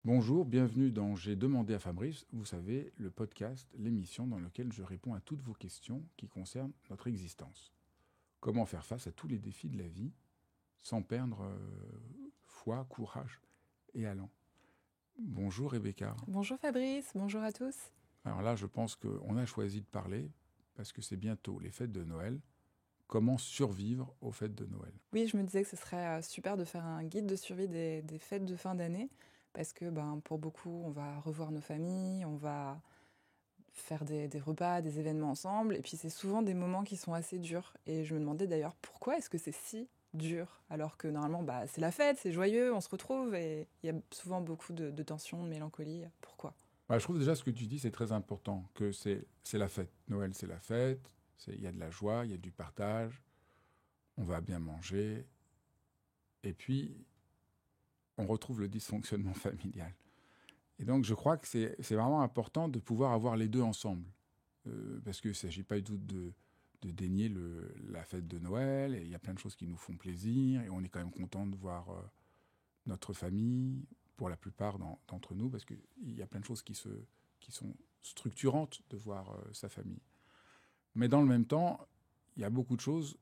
Bonjour, bienvenue dans J'ai demandé à Fabrice, vous savez, le podcast, l'émission dans laquelle je réponds à toutes vos questions qui concernent notre existence. Comment faire face à tous les défis de la vie sans perdre foi, courage et allant. Bonjour Rebecca. Bonjour Fabrice, bonjour à tous. Alors là, je pense qu'on a choisi de parler parce que c'est bientôt les fêtes de Noël. Comment survivre aux fêtes de Noël? Oui, je me disais que ce serait super de faire un guide de survie des fêtes de fin d'année, parce que pour beaucoup, on va revoir nos familles, on va faire des repas, des événements ensemble, et puis c'est souvent des moments qui sont assez durs. Et je me demandais d'ailleurs pourquoi est-ce que c'est si dur, alors que normalement c'est la fête, c'est joyeux, on se retrouve, et il y a souvent beaucoup de tension, de mélancolie. Pourquoi? Bah, je trouve déjà ce que tu dis, c'est très important, que c'est la fête. Noël, c'est la fête, il y a de la joie, il y a du partage, on va bien manger, et puis on retrouve le dysfonctionnement familial. Et donc je crois que c'est vraiment important de pouvoir avoir les deux ensemble. Parce qu'il ne s'agit pas du tout de dénier la fête de Noël, et il y a plein de choses qui nous font plaisir, et on est quand même content de voir notre famille, pour la plupart d'entre nous, parce qu'il y a plein de choses qui sont structurantes de voir sa famille. Mais dans le même temps, il y a beaucoup de choses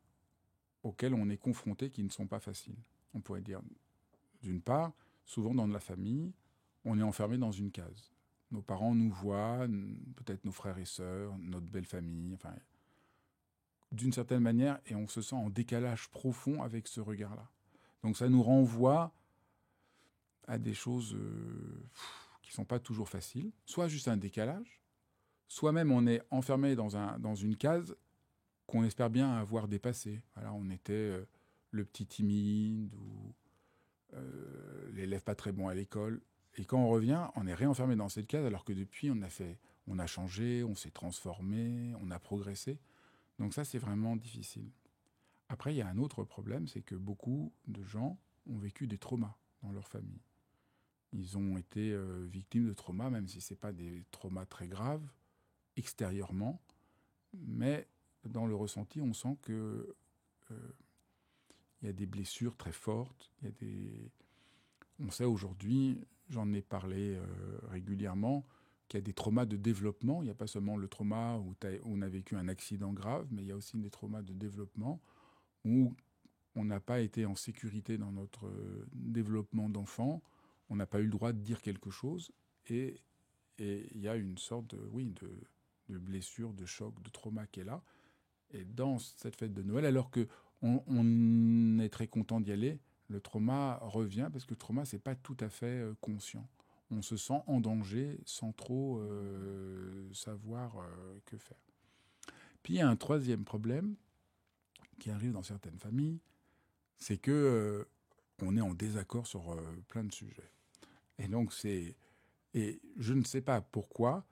auxquelles on est confronté qui ne sont pas faciles. On pourrait dire, d'une part, souvent dans la famille, on est enfermé dans une case. Nos parents nous voient, peut-être nos frères et sœurs, notre belle famille, enfin, d'une certaine manière, et on se sent en décalage profond avec ce regard-là. Donc ça nous renvoie à des choses qui ne sont pas toujours faciles, soit juste un décalage, soit même on est enfermé dans une case qu'on espère bien avoir dépassé. Voilà, on était le petit timide ou l'élève pas très bon à l'école. Et quand on revient, on est réenfermé dans cette case alors que depuis, on a changé, on s'est transformé, on a progressé. Donc ça, c'est vraiment difficile. Après, il y a un autre problème, c'est que beaucoup de gens ont vécu des traumas dans leur famille. Ils ont été victimes de traumas, même si ce n'est pas des traumas très graves, extérieurement, mais dans le ressenti, on sent que il y a des blessures très fortes, il y a des... On sait aujourd'hui, j'en ai parlé régulièrement, qu'il y a des traumas de développement. Il n'y a pas seulement le trauma où on a vécu un accident grave, mais il y a aussi des traumas de développement où on n'a pas été en sécurité dans notre développement d'enfant, on n'a pas eu le droit de dire quelque chose, et il y a une sorte de blessure, de choc, de trauma qui est là. Et dans cette fête de Noël, alors que on est très content d'y aller, le trauma revient parce que le trauma, c'est pas tout à fait conscient. On se sent en danger sans trop savoir que faire. Puis il y a un troisième problème qui arrive dans certaines familles, c'est que on est en désaccord sur plein de sujets. Et donc et je ne sais pas pourquoi,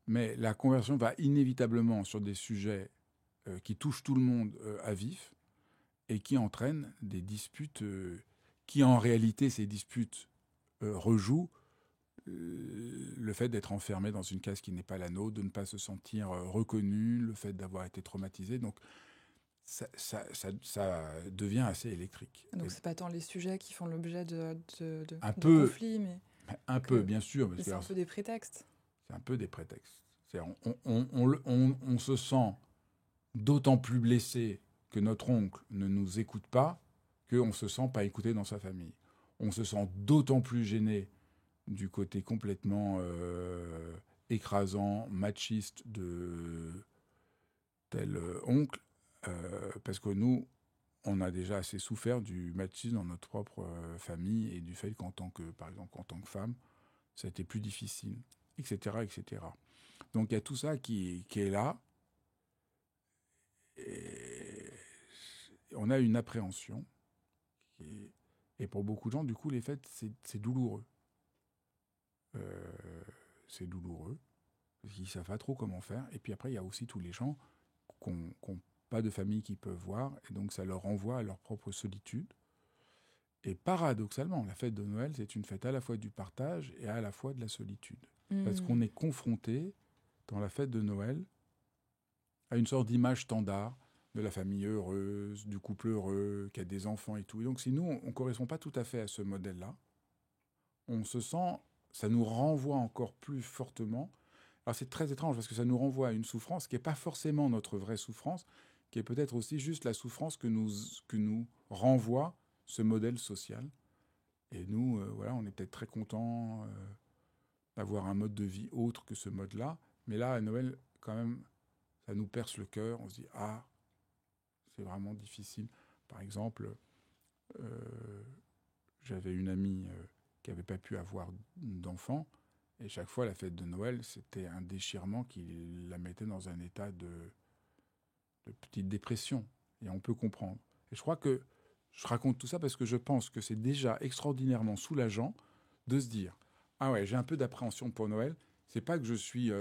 mais la conversion va inévitablement sur des sujets qui touchent tout le monde à vif et qui entraînent des disputes qui, en réalité, ces disputes rejouent le fait d'être enfermé dans une case qui n'est pas la nôtre, de ne pas se sentir reconnu, le fait d'avoir été traumatisé. Donc, ça devient assez électrique. Donc c'est pas tant les sujets qui font l'objet Un de peu, conflits, mais un peu, que bien sûr, parce mais que c'est un peu des prétextes. c'est un peu des prétextes. On se sent d'autant plus blessé que notre oncle ne nous écoute pas qu'on ne se sent pas écouté dans sa famille. On se sent d'autant plus gêné du côté complètement écrasant, machiste de tel oncle, parce que nous, on a déjà assez souffert du machisme dans notre propre famille et du fait qu'en tant que, par exemple, en tant que femme, ça a été plus difficile, etc., etc. Donc il y a tout ça qui est là, et on a une appréhension, et pour beaucoup de gens, du coup, les fêtes, c'est douloureux. Euh, c'est douloureux, parce qu'ils ne savent pas trop comment faire. Et puis après, il y a aussi tous les gens qui n'ont pas de famille qu'ils peuvent voir, et donc ça leur renvoie à leur propre solitude. Et paradoxalement, la fête de Noël, c'est une fête à la fois du partage et à la fois de la solitude. Parce Hmm. qu'on est confronté, dans la fête de Noël, à une sorte d'image standard de la famille heureuse, du couple heureux, qui a des enfants et tout. Et donc si nous, on ne correspond pas tout à fait à ce modèle-là, on se sent ça nous renvoie encore plus fortement. Alors c'est très étrange parce que ça nous renvoie à une souffrance qui n'est pas forcément notre vraie souffrance, qui est peut-être aussi juste la souffrance que nous renvoie ce modèle social. Et nous, voilà, on est peut-être très contents d'avoir un mode de vie autre que ce mode-là. Mais là, à Noël, quand même, ça nous perce le cœur. On se dit, ah, c'est vraiment difficile. Par exemple, j'avais une amie qui n'avait pas pu avoir d'enfant. Et chaque fois, la fête de Noël, c'était un déchirement qui la mettait dans un état de petite dépression. Et on peut comprendre. Et je crois que je raconte tout ça parce que je pense que c'est déjà extraordinairement soulageant de se dire « Ah ouais, j'ai un peu d'appréhension pour Noël. C'est pas que je suis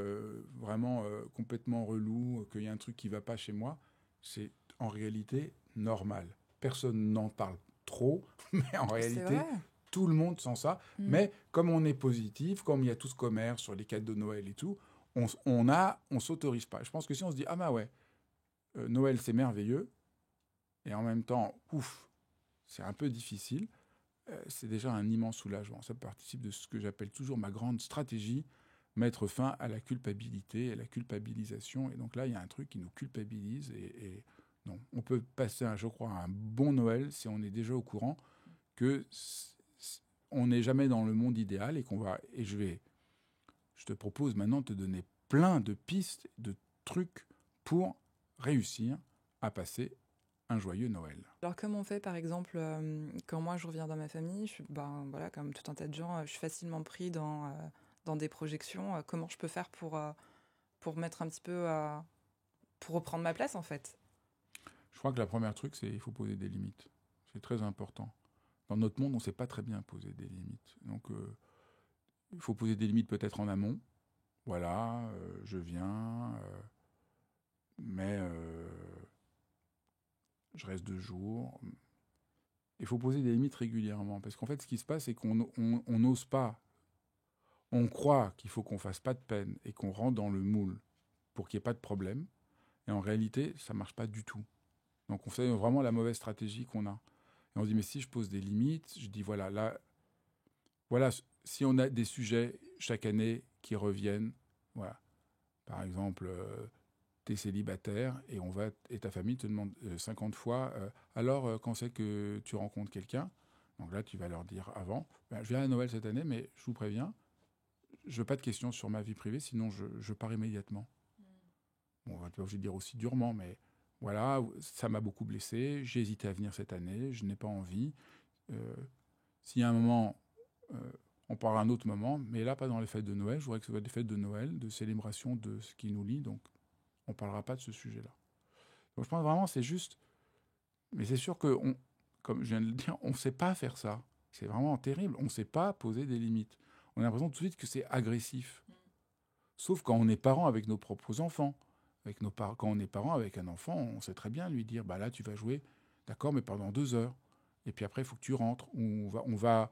vraiment complètement relou, qu'il y a un truc qui va pas chez moi. C'est en réalité normal. Personne n'en parle trop, mais en C'est réalité, vrai. tout le monde sent ça. Mm. Mais comme on est positif, comme il y a tout ce commerce sur les cadeaux de Noël et tout, on s'autorise pas. Je pense que si on se dit « Ah bah ouais, Noël c'est merveilleux », et en même temps, ouf, c'est un peu difficile, c'est déjà un immense soulagement. Ça participe de ce que j'appelle toujours ma grande stratégie, mettre fin à la culpabilité et à la culpabilisation. Et donc là, il y a un truc qui nous culpabilise. Et non, on peut passer, je crois, un bon Noël si on est déjà au courant que on n'est jamais dans le monde idéal et qu'on va. Et je te propose maintenant de te donner plein de pistes, de trucs pour réussir à passer un joyeux Noël. Alors, comme on fait, par exemple, quand moi je reviens dans ma famille, ben, voilà, comme tout un tas de gens, je suis facilement pris dans des projections. Comment je peux faire pour mettre un petit peu, pour reprendre ma place, en fait? Je crois que la première truc, c'est qu'il faut poser des limites. C'est très important. Dans notre monde, on ne sait pas très bien poser des limites. Donc, il faut poser des limites peut-être en amont. Voilà, je viens, mais je reste 2 jours. Il faut poser des limites régulièrement. Parce qu'en fait, ce qui se passe, c'est qu'on n'ose pas. On croit qu'il faut qu'on fasse pas de peine et qu'on rentre dans le moule pour qu'il n'y ait pas de problème. Et en réalité, ça ne marche pas du tout. Donc, on fait vraiment la mauvaise stratégie qu'on a. Et on se dit, mais si je pose des limites, je dis, voilà, là, voilà, si on a des sujets chaque année qui reviennent, voilà. Par exemple, tu es célibataire et ta famille te demande 50 fois alors quand c'est que tu rencontres quelqu'un. Donc là, tu vas leur dire avant ben, je viens à Noël cette année, mais je vous préviens, je veux pas de questions sur ma vie privée, sinon je pars immédiatement. Bon, tu n'es pas obligé de dire aussi durement, mais voilà, ça m'a beaucoup blessé, j'ai hésité à venir cette année, je n'ai pas envie. S'il y a un moment, on parlera un autre moment, mais là, pas dans les fêtes de Noël. Je voudrais que ce soit des fêtes de Noël, de célébration de ce qui nous lie, donc on ne parlera pas de ce sujet-là. Donc je pense vraiment c'est juste, mais c'est sûr que, comme je viens de le dire, on ne sait pas faire ça. C'est vraiment terrible, on ne sait pas poser des limites. On a l'impression tout de suite que c'est agressif. Sauf quand on est parent avec nos propres enfants. Quand on est parent avec un enfant, on sait très bien lui dire, bah là tu vas jouer, d'accord, mais pendant 2 heures. Et puis après, il faut que tu rentres. On va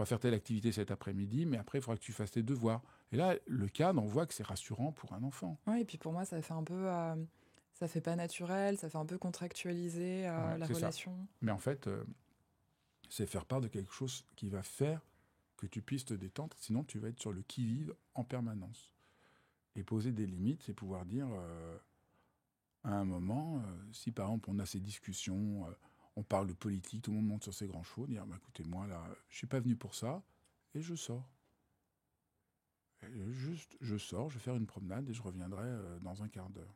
faire telle activité cet après-midi, mais après, il faudra que tu fasses tes devoirs. Et là, le cadre, on voit que c'est rassurant pour un enfant. Oui, et puis pour moi, ça fait un peu, ça fait pas naturel, ça fait un peu contractualiser Ouais, la c'est ça. relation. Mais en fait, c'est faire part de quelque chose qui va faire que tu puisses te détendre. Sinon, tu vas être sur le qui-vive en permanence. Et poser des limites, c'est pouvoir dire, à un moment, si par exemple on a ces discussions, on parle de politique, tout le monde monte sur ses grands chevaux, dire bah, écoutez, moi là, je suis pas venu pour ça, et je sors. Et juste, je sors, je vais faire une promenade et je reviendrai dans un quart d'heure.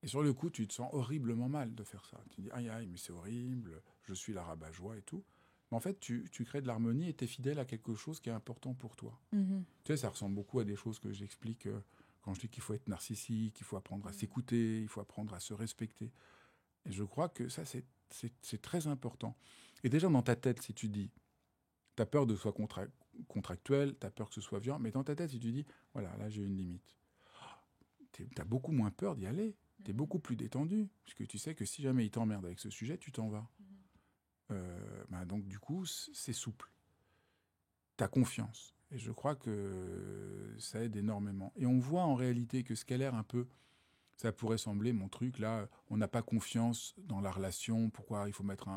Et sur le coup, tu te sens horriblement mal de faire ça. Tu te dis aïe aïe, mais c'est horrible, je suis la rabat-joie et tout. Mais en fait, tu crées de l'harmonie et tu es fidèle à quelque chose qui est important pour toi. Mhm. Tu sais, ça ressemble beaucoup à des choses que j'explique quand je dis qu'il faut être narcissique, qu'il faut apprendre à s'écouter, il faut apprendre à se respecter. Et je crois que ça, c'est très important. Et déjà, dans ta tête, si tu dis, tu as peur de ce soit contractuel, tu as peur que ce soit violent, mais dans ta tête, si tu dis, voilà, là, j'ai une limite, tu as beaucoup moins peur d'y aller. Tu es beaucoup plus détendu, puisque tu sais que si jamais il t'emmerde avec ce sujet, tu t'en vas. Donc, du coup, c'est souple. Tu as confiance. Et je crois que ça aide énormément. Et on voit en réalité que ce qu'a l'air un peu, ça pourrait sembler, mon truc, là, on n'a pas confiance dans la relation, pourquoi il faut mettre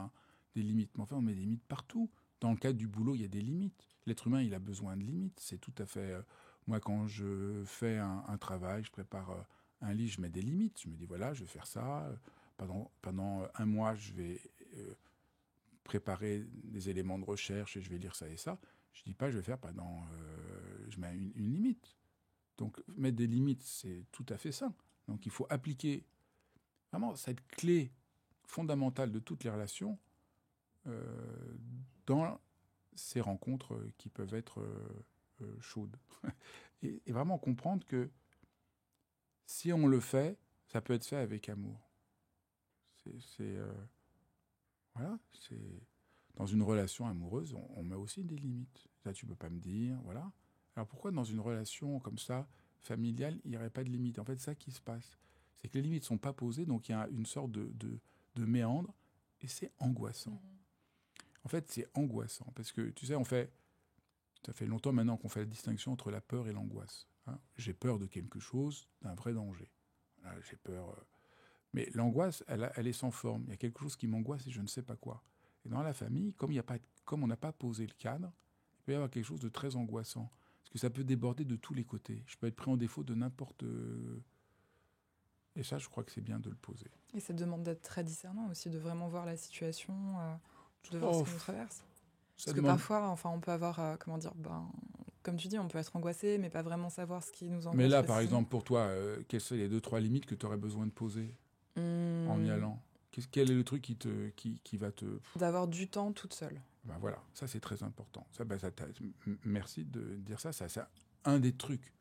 des limites. Mais enfin, on met des limites partout. Dans le cadre du boulot, il y a des limites. L'être humain, il a besoin de limites. C'est tout à fait... moi, quand je fais un travail, je prépare un livre, je mets des limites. Je me dis, voilà, je vais faire ça. Pendant un mois, je vais préparer des éléments de recherche et je vais lire ça et ça. Je ne dis pas, je vais faire pendant... je mets une limite. Donc, mettre des limites, c'est tout à fait ça. Donc, il faut appliquer vraiment cette clé fondamentale de toutes les relations dans ces rencontres qui peuvent être chaudes. Et vraiment comprendre que si on le fait, ça peut être fait avec amour. Voilà, c'est dans une relation amoureuse, on met aussi des limites. Ça, tu peux pas me dire, voilà. Alors pourquoi dans une relation comme ça, familiale, il n'y aurait pas de limite? En fait, c'est ça qui se passe. C'est que les limites sont pas posées, donc il y a une sorte de méandre, et c'est angoissant. En fait, c'est angoissant, parce que, tu sais, ça fait longtemps maintenant qu'on fait la distinction entre la peur et l'angoisse. Hein. J'ai peur de quelque chose, d'un vrai danger. Là, j'ai peur... Mais l'angoisse, elle est sans forme. Il y a quelque chose qui m'angoisse et je ne sais pas quoi. Et dans la famille, comme on n'a pas posé le cadre, il peut y avoir quelque chose de très angoissant. Parce que ça peut déborder de tous les côtés. Je peux être pris en défaut de n'importe... Et ça, je crois que c'est bien de le poser. Et ça demande d'être très discernant aussi, de vraiment voir la situation, de voir Oh, ce qui nous traverse. ça Parce que demande... parfois, enfin, on peut avoir, comment dire, comme tu dis, on peut être angoissé, mais pas vraiment savoir ce qui nous angoisse. Mais là, par exemple, pour toi, quelles sont les 2-3 limites que tu aurais besoin de poser en y allant? Quel est le truc qui va te... D'avoir du temps toute seule. Ben voilà, ça c'est très important. Merci de dire ça. C'est un des trucs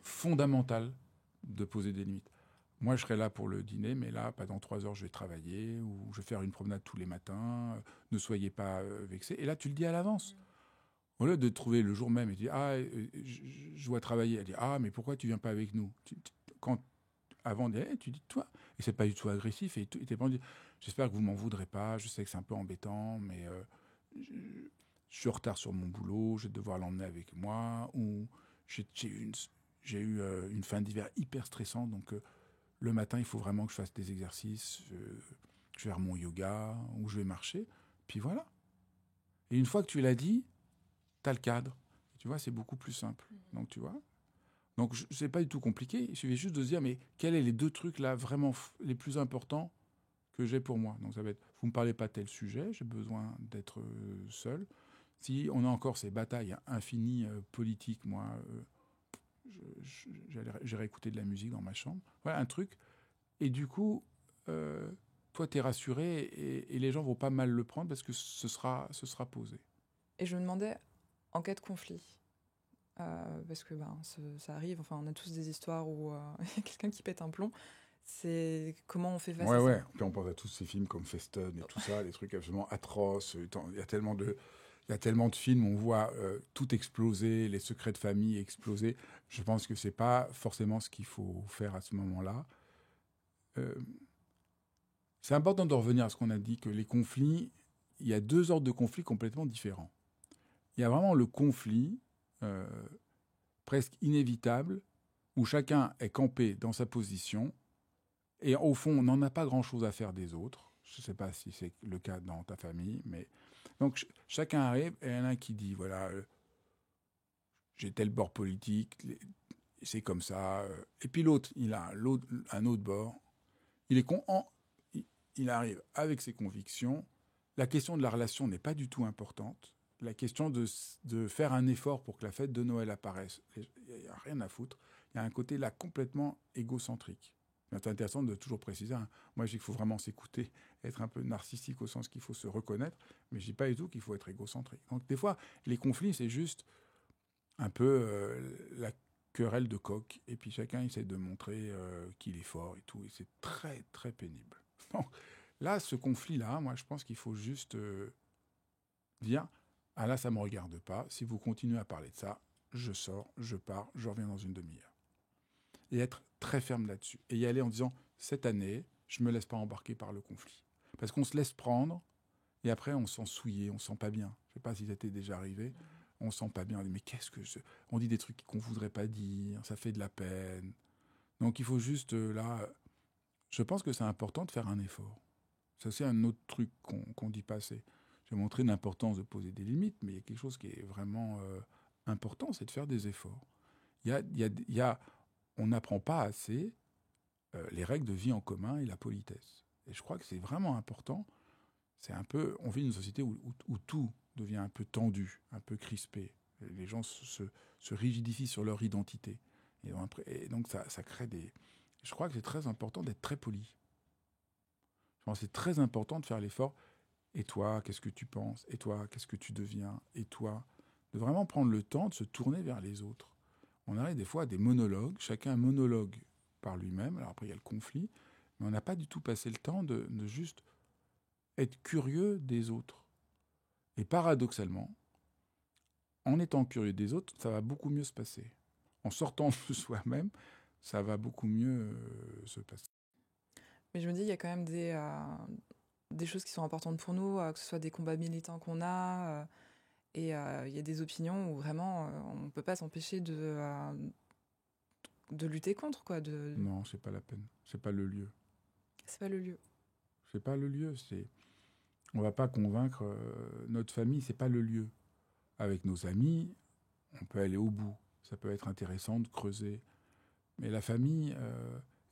fondamentaux de poser des limites. Moi, je serai là pour le dîner, mais là, pas dans 3 heures, je vais travailler ou je vais faire une promenade tous les matins. Ne soyez pas vexés. Et là, tu le dis à l'avance. Au lieu de trouver le jour même et de dire je dois travailler. Elle dit mais pourquoi tu viens pas avec nous? Quand avant d'y tu dis toi. Et c'est pas du tout agressif. Et t'es pas dit j'espère que vous m'en voudrez pas. Je sais que c'est un peu embêtant, mais je suis en retard sur mon boulot. Je vais devoir l'emmener avec moi. Ou j'ai eu une fin d'hiver hyper stressante. Donc le matin, il faut vraiment que je fasse des exercices. Je vais faire mon yoga ou je vais marcher. Puis voilà. Et une fois que tu l'as dit, tu as le cadre. Tu vois, c'est beaucoup plus simple. Donc, tu vois. Donc, c'est pas du tout compliqué. Il suffit juste de se dire, mais quels sont les 2 trucs là vraiment les plus importants que j'ai pour moi? Donc, ça va être, vous me parlez pas de tel sujet, j'ai besoin d'être seul. Si on a encore ces batailles infinies politiques, moi, j'irai écouter de la musique dans ma chambre. Voilà un truc. Et du coup, toi, tu es rassuré et les gens vont pas mal le prendre parce que ce sera posé. Et je me demandais, en cas de conflit, parce que ça arrive, enfin, on a tous des histoires où il y a quelqu'un qui pète un plomb, c'est comment on fait face à ça? Ouais. Puis on pense à tous ces films comme Festen et tout ça, les trucs absolument atroces. Il y a tellement de films où on voit tout exploser, les secrets de famille exploser. Je pense que c'est pas forcément ce qu'il faut faire à ce moment-là. C'est important de revenir à ce qu'on a dit, que les conflits, il y a 2 ordres de conflits complètement différents. Il y a vraiment le conflit presque inévitable, où chacun est campé dans sa position, et au fond, on n'en a pas grand-chose à faire des autres. Je ne sais pas si c'est le cas dans ta famille, mais... Donc chacun arrive, et il y en a un qui dit, voilà, j'ai tel bord politique, c'est comme ça. Et puis l'autre, il a un autre bord. Il arrive avec ses convictions. La question de la relation n'est pas du tout importante. La question de faire un effort pour que la fête de Noël apparaisse, il n'y a rien à foutre. Il y a un côté là complètement égocentrique. C'est intéressant de toujours préciser. Hein. Moi, je dis qu'il faut vraiment s'écouter, être un peu narcissique au sens qu'il faut se reconnaître, mais je dis pas du tout qu'il faut être égocentrique. Donc des fois, les conflits, c'est juste un peu la querelle de coq, et puis chacun essaie de montrer qu'il est fort et tout, et c'est très, très pénible. Donc là, ce conflit-là, moi, je pense qu'il faut juste dire... Ah là, ça ne me regarde pas. Si vous continuez à parler de ça, je sors, je pars, je reviens dans une demi-heure. Et être très ferme là-dessus. Et y aller en disant, cette année, je ne me laisse pas embarquer par le conflit. Parce qu'on se laisse prendre, et après, on se sent souillé, on ne se sent pas bien. Je ne sais pas si ça t'est déjà arrivé. On ne se sent pas bien. On dit, mais qu'est-ce que je... On dit des trucs qu'on ne voudrait pas dire, ça fait de la peine. Donc il faut juste, là... Je pense que c'est important de faire un effort. C'est aussi un autre truc qu'on dit pas assez. j'ai montré l'importance de poser des limites, mais il y a quelque chose qui est vraiment important, c'est de faire des efforts. On n'apprend pas assez les règles de vie en commun et la politesse. Et je crois que c'est vraiment important. C'est un peu, on vit dans une société où tout devient un peu tendu, un peu crispé. Les gens se rigidifient sur leur identité. Et donc ça crée des... Je crois que c'est très important d'être très poli. Je pense que c'est très important de faire l'effort. Et toi, qu'est-ce que tu penses? Et toi, qu'est-ce que tu deviens? Et toi? De vraiment prendre le temps de se tourner vers les autres. On arrive des fois à des monologues, chacun monologue par lui-même. Alors après, il y a le conflit. Mais on n'a pas du tout passé le temps de juste être curieux des autres. Et paradoxalement, en étant curieux des autres, ça va beaucoup mieux se passer. En sortant de soi-même, ça va beaucoup mieux se passer. Mais je me dis, il y a quand même des choses qui sont importantes pour nous, que ce soit des combats militants qu'on a, et il y a des opinions où vraiment on ne peut pas s'empêcher de lutter contre, quoi. Non, c'est pas la peine. C'est pas le lieu. C'est pas le lieu. C'est pas le lieu. On va pas convaincre notre famille. C'est pas le lieu. Avec nos amis, on peut aller au bout. Ça peut être intéressant de creuser. Mais la famille,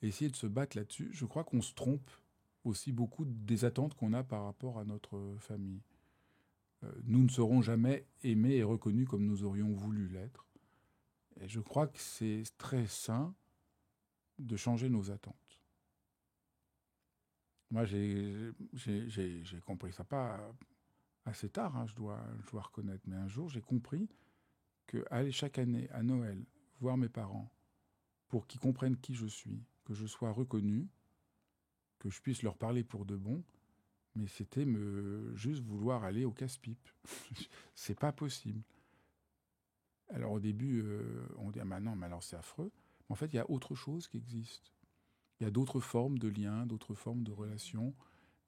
essayer de se battre là-dessus, je crois qu'on se trompe aussi beaucoup des attentes qu'on a par rapport à notre famille. Nous ne serons jamais aimés et reconnus comme nous aurions voulu l'être. Et je crois que c'est très sain de changer nos attentes. Moi, j'ai compris ça pas assez tard, hein, je dois reconnaître. Mais un jour, j'ai compris que aller chaque année à Noël voir mes parents pour qu'ils comprennent qui je suis, que je sois reconnu, que je puisse leur parler pour de bon, mais c'était juste vouloir aller au casse-pipe. C'est pas possible. Alors au début, on dit ah, bah non, mais alors c'est affreux. Mais en fait, il y a autre chose qui existe. Il y a d'autres formes de liens, d'autres formes de relations.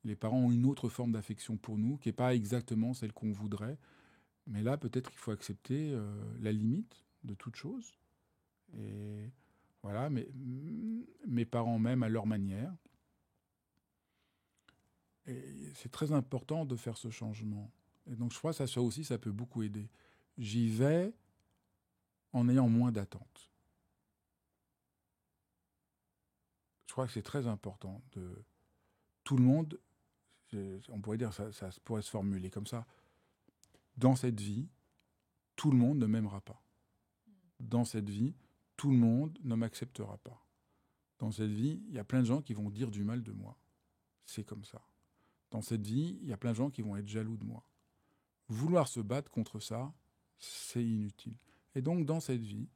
Les parents ont une autre forme d'affection pour nous, qui n'est pas exactement celle qu'on voudrait. Mais là, peut-être qu'il faut accepter la limite de toute chose. Et voilà, mais mes parents m'aiment à leur manière. Et c'est très important de faire ce changement. Et donc je crois que ça aussi, ça peut beaucoup aider. J'y vais en ayant moins d'attentes. Je crois que c'est très important. Tout le monde, on pourrait dire, ça pourrait se formuler comme ça. Dans cette vie, tout le monde ne m'aimera pas. Dans cette vie, tout le monde ne m'acceptera pas. Dans cette vie, il y a plein de gens qui vont dire du mal de moi. C'est comme ça. Dans cette vie, il y a plein de gens qui vont être jaloux de moi. Vouloir se battre contre ça, c'est inutile. Et donc, dans cette vie,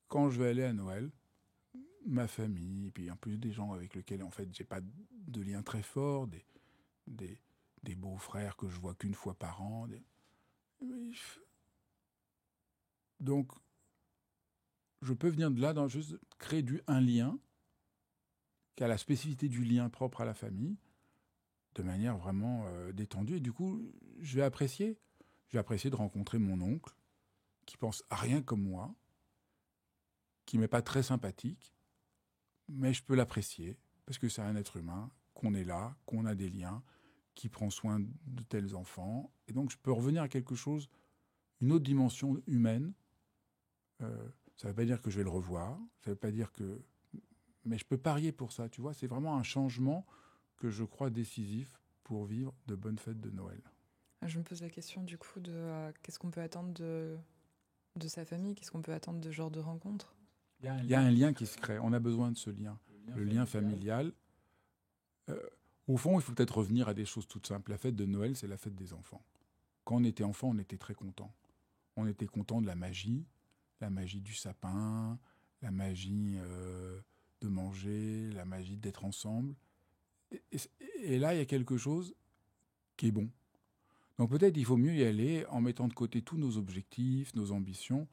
quand je vais aller à Noël, ma famille, et puis en plus des gens avec lesquels, en fait, j'ai pas de lien très fort, des beaux-frères que je vois qu'une fois par an. Donc, je peux venir de là dans juste créer un lien qui a la spécificité du lien propre à la famille, de manière vraiment détendue. Et du coup, je vais apprécier. Je vais apprécier de rencontrer mon oncle, qui pense à rien comme moi, qui m'est pas très sympathique, mais je peux l'apprécier, parce que c'est un être humain, qu'on est là, qu'on a des liens, qui prend soin de tels enfants. Et donc, je peux revenir à quelque chose, une autre dimension humaine. Ça ne veut pas dire que je vais le revoir, ça ne veut pas dire que... Mais je peux parier pour ça, tu vois. C'est vraiment un changement que je crois décisif pour vivre de bonnes fêtes de Noël. Je me pose la question du coup de qu'est-ce qu'on peut attendre de sa famille, qu'est-ce qu'on peut attendre de ce genre de rencontre. Il y a un lien qui se crée, on a besoin de ce lien, le lien familial. Au fond, il faut peut-être revenir à des choses toutes simples. La fête de Noël, c'est la fête des enfants. Quand on était enfant, on était très content. On était content de la magie du sapin, la magie de manger, la magie d'être ensemble. Et là, il y a quelque chose qui est bon. Donc peut-être il faut mieux y aller en mettant de côté tous nos objectifs, nos ambitions,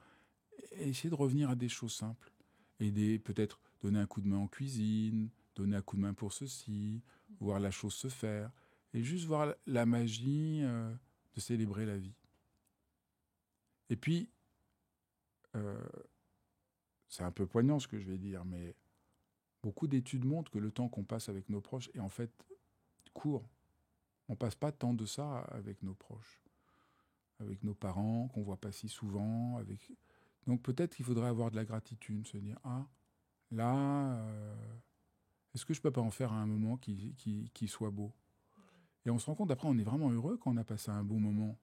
et essayer de revenir à des choses simples. Aider, peut-être donner un coup de main en cuisine, donner un coup de main pour ceci, voir la chose se faire, et juste voir la magie de célébrer la vie. Et puis, c'est un peu poignant ce que je vais dire, mais beaucoup d'études montrent que le temps qu'on passe avec nos proches est en fait court. On passe pas tant de ça avec nos proches, avec nos parents qu'on voit pas si souvent. Donc peut-être qu'il faudrait avoir de la gratitude, se dire ah là, est-ce que je peux pas en faire un moment qui soit beau? Et on se rend compte après, on est vraiment heureux quand on a passé un bon moment,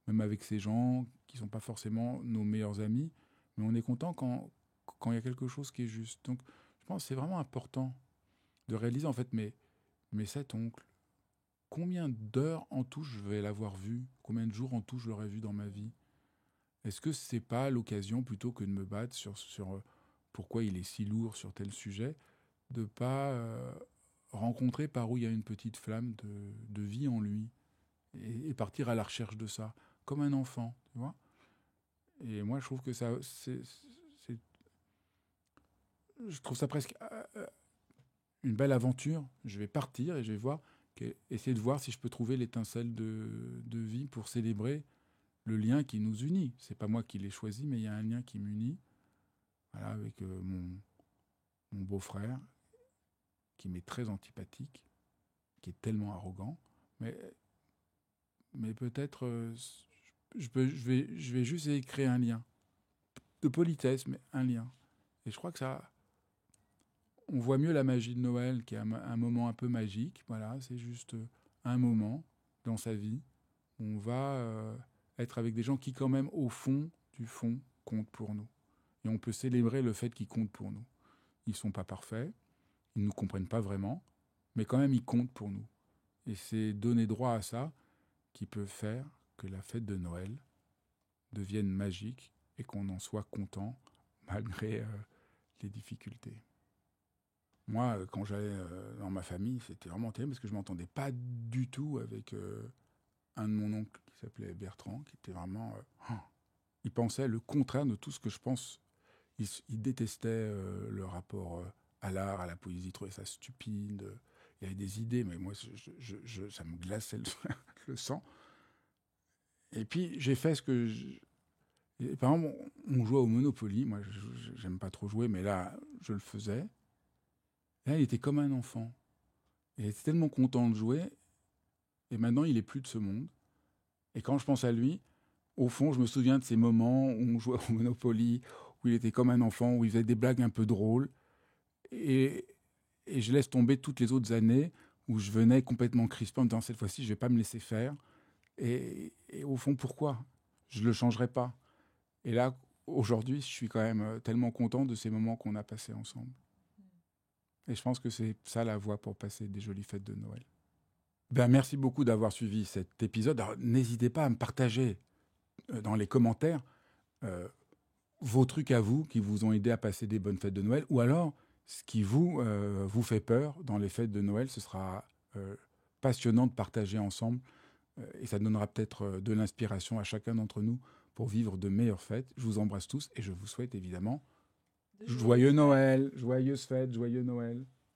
même avec ces gens qui sont pas forcément nos meilleurs amis, mais on est content quand il y a quelque chose qui est juste. Donc je pense que c'est vraiment important de réaliser en fait mes 7 oncles. Combien d'heures en tout je vais l'avoir vu? Combien de jours en tout je l'aurais vu dans ma vie? Est-ce que c'est pas l'occasion, plutôt que de me battre sur pourquoi il est si lourd sur tel sujet, de pas rencontrer par où il y a une petite flamme de vie en lui et partir à la recherche de ça, comme un enfant, tu vois? Et moi, je trouve que c'est- je trouve ça presque une belle aventure. Je vais partir et je vais essayer de voir si je peux trouver l'étincelle de vie pour célébrer le lien qui nous unit. C'est pas moi qui l'ai choisi, mais il y a un lien qui m'unit. Voilà, avec mon beau-frère, qui m'est très antipathique, qui est tellement arrogant. Mais, mais peut-être, je vais juste essayer de créer un lien. De politesse, mais un lien. Et je crois que ça, on voit mieux la magie de Noël, qui est un moment un peu magique. Voilà, c'est juste un moment dans sa vie où on va être avec des gens qui, quand même, au fond du fond, comptent pour nous. Et on peut célébrer le fait qu'ils comptent pour nous. Ils ne sont pas parfaits, ils ne nous comprennent pas vraiment, mais quand même, ils comptent pour nous. Et c'est donner droit à ça qui peut faire que la fête de Noël devienne magique et qu'on en soit content malgré les difficultés. Moi, quand j'allais dans ma famille, c'était vraiment terrible parce que je ne m'entendais pas du tout avec un de mon oncle qui s'appelait Bertrand, qui était vraiment... il pensait le contraire de tout ce que je pense. Il détestait le rapport à l'art, à la poésie, il trouvait ça stupide. Il y avait des idées, mais moi, ça me glaçait le sang. Et puis, j'ai fait ce que... Par exemple, on jouait au Monopoly. Moi, j'aime pas trop jouer, mais là, je le faisais. Et là, il était comme un enfant. Et il était tellement content de jouer. Et maintenant, il est plus de ce monde. Et quand je pense à lui, au fond, je me souviens de ces moments où on jouait au Monopoly, où il était comme un enfant, où il faisait des blagues un peu drôles. Et, et je laisse tomber toutes les autres années où je venais complètement crispé en me disant cette fois-ci, je ne vais pas me laisser faire. Et au fond, pourquoi? Je ne le changerai pas. Et là, aujourd'hui, je suis quand même tellement content de ces moments qu'on a passés ensemble. Et je pense que c'est ça la voie pour passer des jolies fêtes de Noël. Ben, merci beaucoup d'avoir suivi cet épisode. Alors, n'hésitez pas à me partager dans les commentaires vos trucs à vous qui vous ont aidé à passer des bonnes fêtes de Noël, ou alors ce qui vous fait peur dans les fêtes de Noël. Ce sera passionnant de partager ensemble et ça donnera peut-être de l'inspiration à chacun d'entre nous pour vivre de meilleures fêtes. Je vous embrasse tous et je vous souhaite évidemment joyeux Noël, joyeuses fêtes, joyeux Noël.